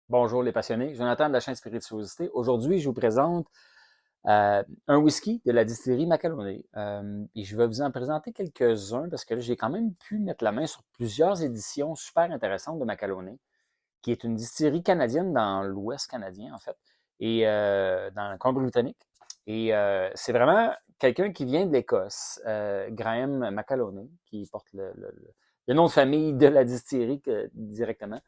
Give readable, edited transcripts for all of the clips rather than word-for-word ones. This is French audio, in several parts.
Bonjour les passionnés, Jonathan de la chaîne Spirituosité. Aujourd'hui, je vous présente un whisky de la distillerie Macaloney. Et je vais vous en présenter quelques-uns parce que là, j'ai quand même pu mettre la main sur plusieurs éditions super intéressantes de Macaloney, qui est une distillerie canadienne dans l'Ouest canadien, en fait, et dans le Colombie-Britannique. Et c'est vraiment quelqu'un qui vient de l'Écosse, Graham Macaloney, qui porte le nom de famille de la distillerie directement.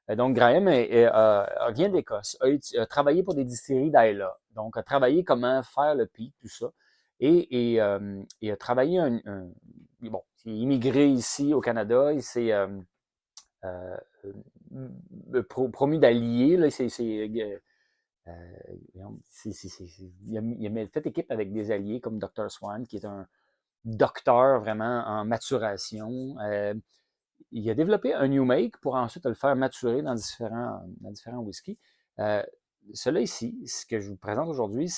Donc, Graham vient d'Écosse, a travaillé pour des distilleries d'Islay, donc a travaillé comment faire le peat, tout ça, et a travaillé bon, il est immigré ici au Canada, il s'est euh, promu d'allié, là, il a fait équipe avec des alliés comme Dr. Swan, qui est un docteur vraiment en maturation. Il a développé un new make pour ensuite le faire maturer dans différents whiskies. Euh, Celui-là ici, ce que je vous présente aujourd'hui,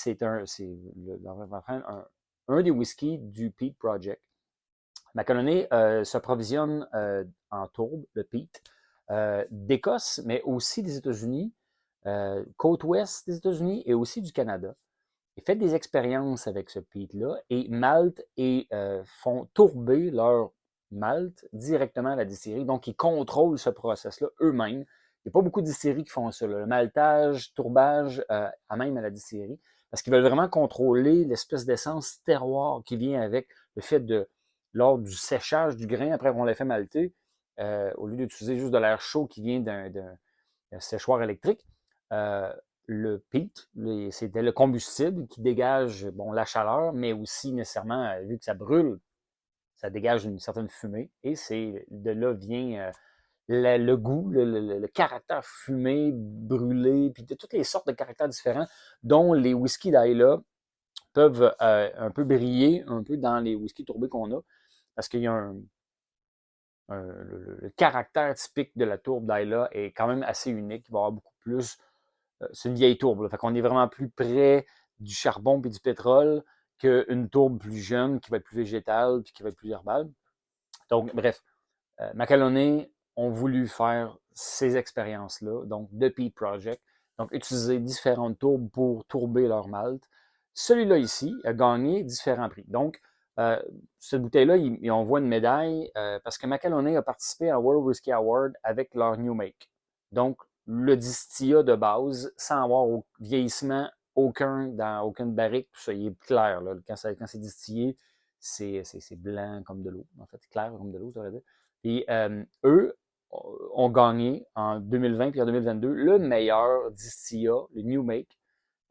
un des whiskies du Peat Project. Macaloney s'approvisionne en tourbe, le peat, d'Écosse, mais aussi des États-Unis, côte ouest des États-Unis et aussi du Canada. Ils font des expériences avec ce peat-là et Malte font tourber leur Malte directement à la distillerie. Donc, ils contrôlent ce process-là eux-mêmes. Il n'y a pas beaucoup de distilleries qui font ça, là. Le maltage, tourbage, même à la distillerie, parce qu'ils veulent vraiment contrôler l'espèce d'essence terroir qui vient avec le fait de, lors du séchage du grain, après qu'on l'ait fait malter, au lieu d'utiliser juste de l'air chaud qui vient d'un séchoir électrique, euh, le peat, c'était le combustible qui dégage bon, la chaleur, mais aussi nécessairement, vu que ça brûle, ça dégage une certaine fumée. Et c'est de là vient le goût, le caractère fumé, brûlé, puis de toutes les sortes de caractères différents dont les whiskies d'Aïla peuvent un peu briller un peu dans les whiskies tourbés qu'on a, parce qu'il y a le caractère typique de la tourbe d'Aïla est quand même assez unique. Il va y avoir beaucoup plus. C'est une vieille tourbe. Là. Fait qu'on est vraiment plus près du charbon et du pétrole qu'une tourbe plus jeune qui va être plus végétale puis qui va être plus herbale. Donc, bref, Macaloney ont voulu faire ces expériences-là, donc de Peat Project, donc utiliser différentes tourbes pour tourber leur malt. Celui-là ici a gagné différents prix. Donc, euh, cette bouteille-là, on voit une médaille parce que Macaloney a participé à World Whiskey Award avec leur New Make. Donc, le distillat de base, sans avoir au vieillissement aucun dans aucune barrique, tout ça, il est clair. Là, quand c'est distillé, c'est blanc comme de l'eau, en fait, clair comme de l'eau, ça veut dire. Et eux ont gagné en 2020 puis en 2022 le meilleur distillat, le New Make,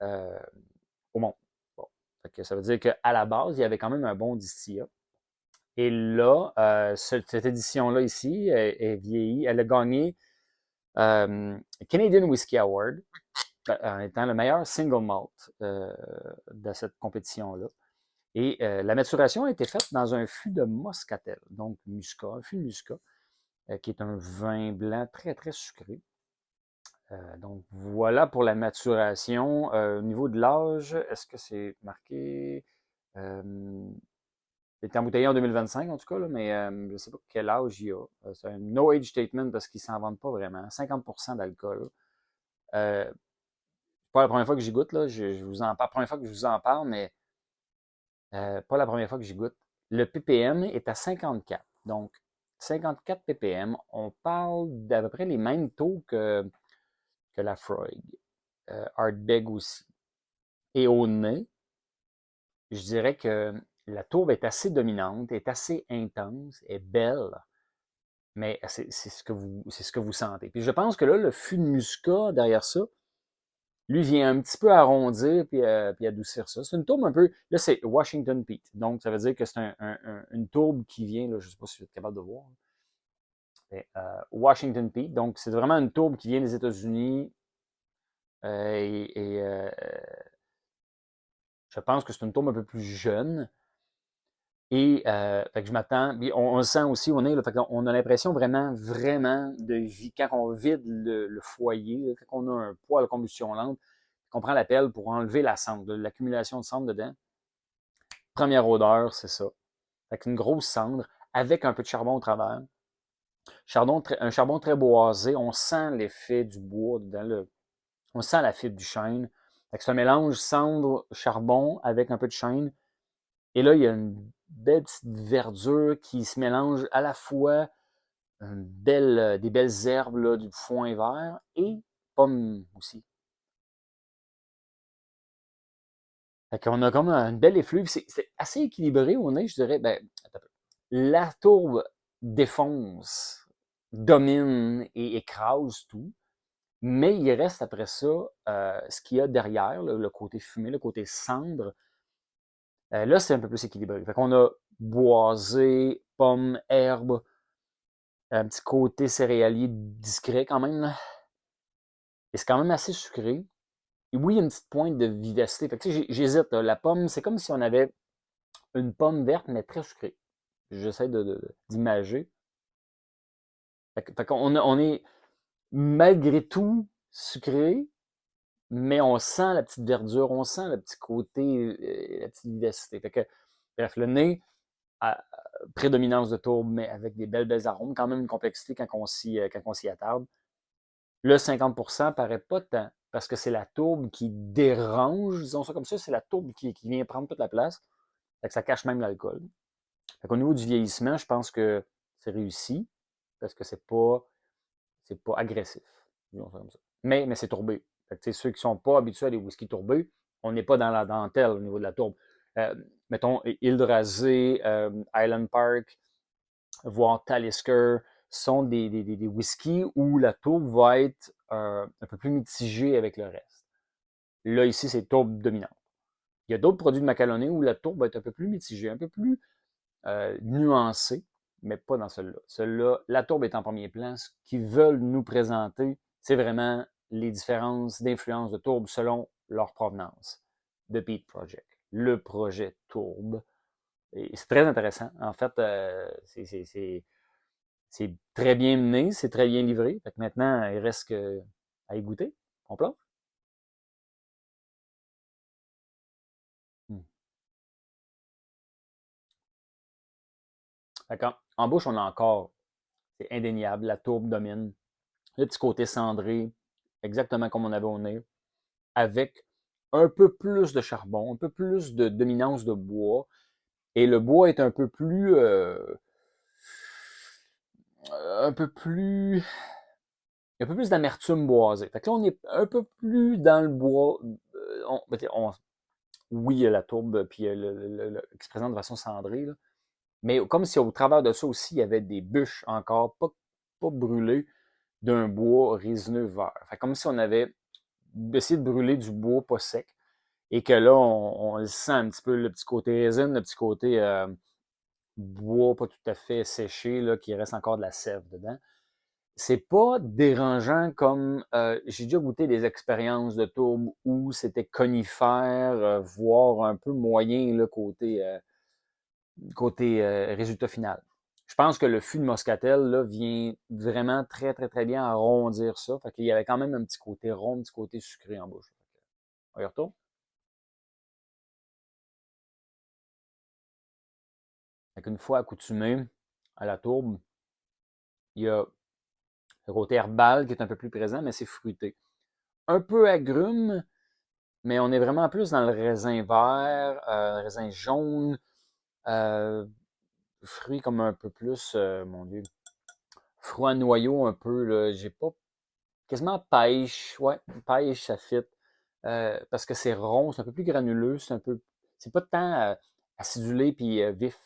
euh, au monde. Bon. Fait que ça veut dire qu'à la base, il y avait quand même un bon distillat. Et là, cette édition-là ici est vieillie. Elle a gagné Canadian Whiskey Award en étant le meilleur single malt de cette compétition-là. Et la maturation a été faite dans un fût de Moscatel, donc muscat, un fût de muscat, qui est un vin blanc très, très sucré. Donc voilà pour la maturation. Au niveau de l'âge, est-ce que c'est marqué? Euh, il est embouteillé en 2025 en tout cas, là, mais je ne sais pas quel âge il a. C'est un no age statement parce qu'ils ne s'en vendent pas vraiment. 50% d'alcool. C'est pas la première fois que j'y goûte, là. Je vous en parle, première fois que je vous en parle, mais pas la première fois que j'y goûte. Le ppm est à 54. Donc, 54 ppm, on parle d'à peu près les mêmes taux que la Freud. Ardbeg aussi. Et au nez, je dirais que la tourbe est assez dominante, est assez intense, est belle, mais c'est ce que vous sentez. Puis je pense que là, le fût de muscat derrière ça, lui vient un petit peu arrondir puis adoucir ça. C'est une tourbe un peu. Là, c'est Washington Peat. Donc, ça veut dire que c'est une tourbe qui vient, là, je ne sais pas si vous êtes capable de voir, mais, Washington Peat. Donc, c'est vraiment une tourbe qui vient des États-Unis. Je pense que c'est une tourbe un peu plus jeune. Et fait que je m'attends. On le sent aussi au nez. Là, fait qu'on a l'impression vraiment, vraiment de vie. Quand on vide le foyer, là, quand on a un poêle à combustion lente, qu'on prend la pelle pour enlever la cendre, l'accumulation de cendre dedans. Première odeur, c'est ça. Fait qu'une grosse cendre avec un peu de charbon au travers. Un charbon très boisé. On sent l'effet du bois on sent la fibre du chêne. C'est un mélange cendre-charbon avec un peu de chêne. Et là, il y a une belle petite verdure qui se mélange à la fois des belles herbes là, du foin vert et pommes aussi. Fait qu'on a comme une belle effluve. C'est assez équilibré au nez, je dirais. Ben, la tourbe défonce, domine et écrase tout. Mais il reste après ça ce qu'il y a derrière, le côté fumé, le côté cendre. Là, c'est un peu plus équilibré. Fait qu'on a boisé, pommes, herbes, un petit côté céréalier discret quand même. Là. Et c'est quand même assez sucré. Et oui, il y a une petite pointe de vivacité. Fait que, tu sais, j'hésite. Là. La pomme, c'est comme si on avait une pomme verte, mais très sucrée. J'essaie d'imager. Fait qu'on on est malgré tout sucré, mais on sent la petite verdure, on sent le petit côté, la petite vivacité. Fait que, bref, le nez, à prédominance de tourbe, mais avec des belles arômes, quand même une complexité quand on s'y attarde. Le 50% paraît pas tant, parce que c'est la tourbe qui dérange, disons ça comme ça, c'est la tourbe qui vient prendre toute la place. Fait que ça cache même l'alcool. Fait qu'au niveau du vieillissement, je pense que c'est réussi, parce que c'est pas agressif, disons ça comme ça. Mais c'est tourbé. Fait que, ceux qui sont pas habitués à des whisky tourbés, on n'est pas dans la dentelle au niveau de la tourbe. Euh, Mettons, Yggdrasil, Island Park, voire Talisker, sont des whiskies où la tourbe va être un peu plus mitigée avec le reste. Là, ici, c'est tourbe dominante. Il y a d'autres produits de Macalonné où la tourbe va être un peu plus mitigée, un peu plus nuancée, mais pas dans celui-là. Celui-là, la tourbe est en premier plan. Ce qu'ils veulent nous présenter, c'est vraiment les différences d'influence de tourbe selon leur provenance. The Peat Project, le projet tourbe. Et c'est très intéressant. En fait, c'est très bien mené, c'est très bien livré. Fait que maintenant, il reste à y goûter. On plonge. Hmm. D'accord. En bouche, on a encore, c'est indéniable, la tourbe domine. Le petit côté cendré, exactement comme on avait au nez, avec un peu plus de charbon, un peu plus de dominance de bois. Et le bois est un peu plus d'amertume boisée. Fait que là, on est un peu plus dans le bois. Oui, il y a la tourbe, puis qui se présente de façon cendrée, là. Mais comme si au travers de ça aussi, il y avait des bûches encore, pas brûlées, d'un bois résineux vert. Fait comme si on avait essayé de brûler du bois pas sec, et que là, on le sent un petit peu, le petit côté résine, le petit côté bois pas tout à fait séché, là, qui reste encore de la sève dedans. C'est pas dérangeant comme j'ai déjà goûté des expériences de tourbe où c'était conifère, voire un peu moyen là, côté résultat final. Je pense que le fût de Moscatel là, vient vraiment très, très, très bien arrondir ça. Fait qu'il y avait quand même un petit côté rond, un petit côté sucré en bouche. On y retourne. Fait qu'une fois accoutumé à la tourbe, il y a le côté herbal qui est un peu plus présent, mais c'est fruité. Un peu agrume, mais on est vraiment plus dans le raisin vert, raisin jaune, euh, fruits comme un peu plus, mon Dieu, fruits à noyau un peu, là. J'ai pas quasiment pêche, ouais, pêche, ça fit. Parce que c'est rond, c'est un peu plus granuleux, c'est pas tant acidulé puis vif.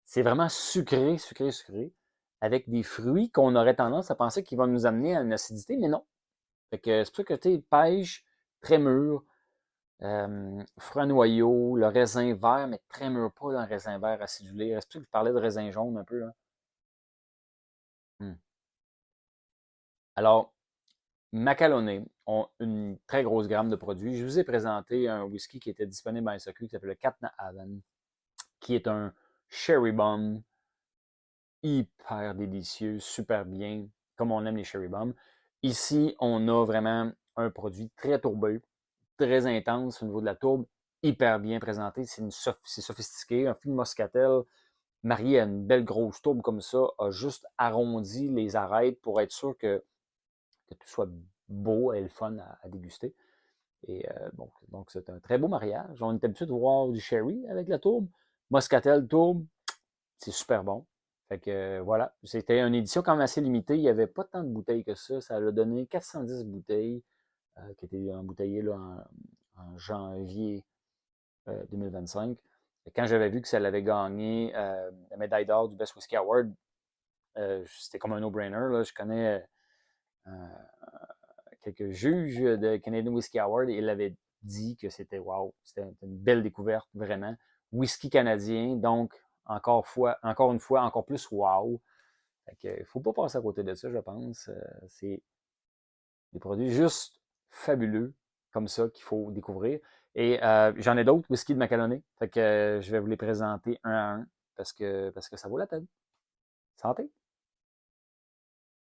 C'est vraiment sucré, sucré, sucré, avec des fruits qu'on aurait tendance à penser qu'ils vont nous amener à une acidité, mais non. Fait que c'est pour ça que tu sais, pêche, très mûr, fruits à noyau, le raisin vert, mais très mûr, pas un raisin vert acidulé. C'est pour ça que je parlais de raisin jaune un peu, là. Hmm. Alors, Macalonné ont une très grosse gamme de produits. Je vous ai présenté un whisky qui était disponible à SAQ qui s'appelle le Captain Allen, qui est un Sherry Bomb hyper délicieux, super bien, comme on aime les Sherry Bombs. Ici, on a vraiment un produit très tourbeux, très intense au niveau de la tourbe, hyper bien présenté. C'est sophistiqué, un fût de Moscatel, marié à une belle grosse tourbe comme ça, a juste arrondi les arêtes pour être sûr que tout soit beau et le fun à déguster. Et bon, donc c'est un très beau mariage. On est habitué de voir du sherry avec la tourbe. Moscatel, tourbe, c'est super bon. Fait que voilà, c'était une édition quand même assez limitée. Il n'y avait pas tant de bouteilles que ça. Ça a donné 410 bouteilles qui étaient embouteillées là, en janvier 2025. Et quand j'avais vu que ça l'avait gagné la médaille d'or du Best Whiskey Award, c'était comme un no-brainer. Là. Je connais quelques juges de Canadian Whisky Award et ils avaient dit que c'était wow, c'était une belle découverte, vraiment. Whisky canadien, donc encore une fois, encore plus wow. Fait que, faut pas passer à côté de ça, je pense. C'est des produits juste fabuleux, comme ça, qu'il faut découvrir. Et j'en ai d'autres, whisky de Macalonné. Fait que je vais vous les présenter un à un parce que ça vaut la peine. Santé!